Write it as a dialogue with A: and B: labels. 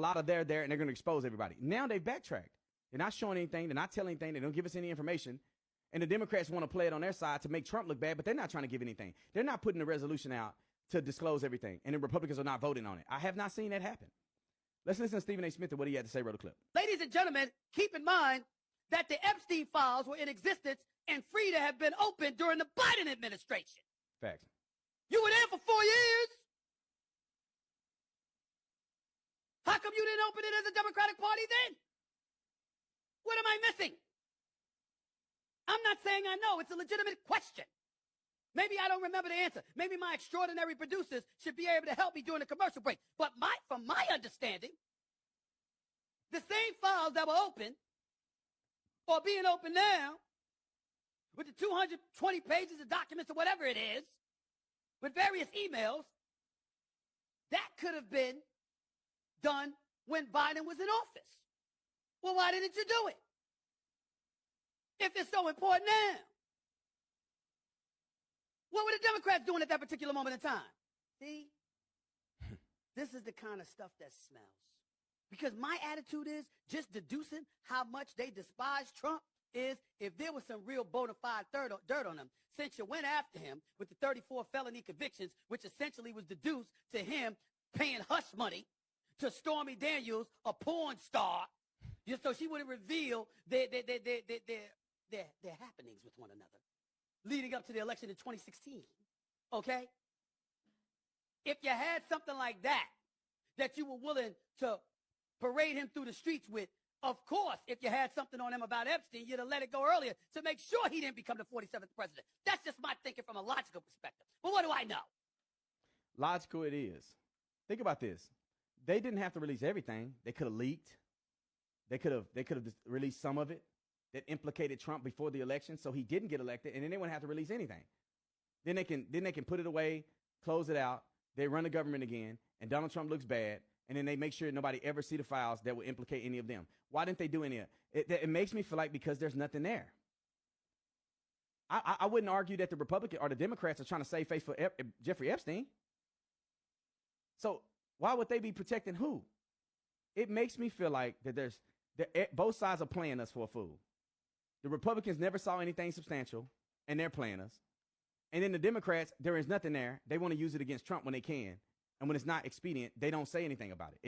A: lot of there, and they're going to expose everybody. Now they've backtracked. They're not showing anything. They're not telling anything. They don't give us any information. And the Democrats want to play it on their side to make Trump look bad, but they're not trying to give anything. They're not putting the resolution out to disclose everything. And the Republicans are not voting on it. I have not seen that happen. Let's listen to Stephen A. Smith and what he had to say. Roll the clip.
B: Ladies and gentlemen, keep in mind that the Epstein files were in existence and free to have been opened during the Biden administration.
A: Facts.
B: You were there for 4 years. How come you didn't open it as a Democratic Party then? What am I missing? I'm not saying I know. It's a legitimate question. Maybe I don't remember the answer. Maybe my extraordinary producers should be able to help me during the commercial break. But from my understanding, the same files that were open or being open now with the 220 pages of documents or whatever it is, with various emails, that could have been done when Biden was in office. Well, why didn't you do it? If it's so important now. What were the Democrats doing at that particular moment in time? See, this is the kind of stuff that smells. Because my attitude is just deducing how much they despise Trump is if there was some real bona fide dirt on him, since you went after him with the 34 felony convictions, which essentially was deduced to him paying hush money to Stormy Daniels, a porn star, just so she wouldn't reveal their happenings with one another leading up to the election in 2016. Okay? If you had something like that you were willing to parade him through the streets with, of course, if you had something on him about Epstein, you'd have let it go earlier to make sure he didn't become the 47th president. That's just my thinking from a logical perspective. But what do I know?
A: Logical it is. Think about this. They didn't have to release everything. They could have leaked. They could have released some of it that implicated Trump before the election, so he didn't get elected, and then they wouldn't have to release anything. Then they can put it away, close it out. They run the government again, and Donald Trump looks bad, and then they make sure nobody ever see the files that would implicate any of them. Why didn't they do any of it? It makes me feel like because there's nothing there. I wouldn't argue that the Republican or the Democrats are trying to save face for Jeffrey Epstein. So why would they be protecting who? It makes me feel like that both sides are playing us for a fool. The Republicans never saw anything substantial, and they're playing us. And then the Democrats, there is nothing there. They want to use it against Trump when they can. And when it's not expedient, they don't say anything about it.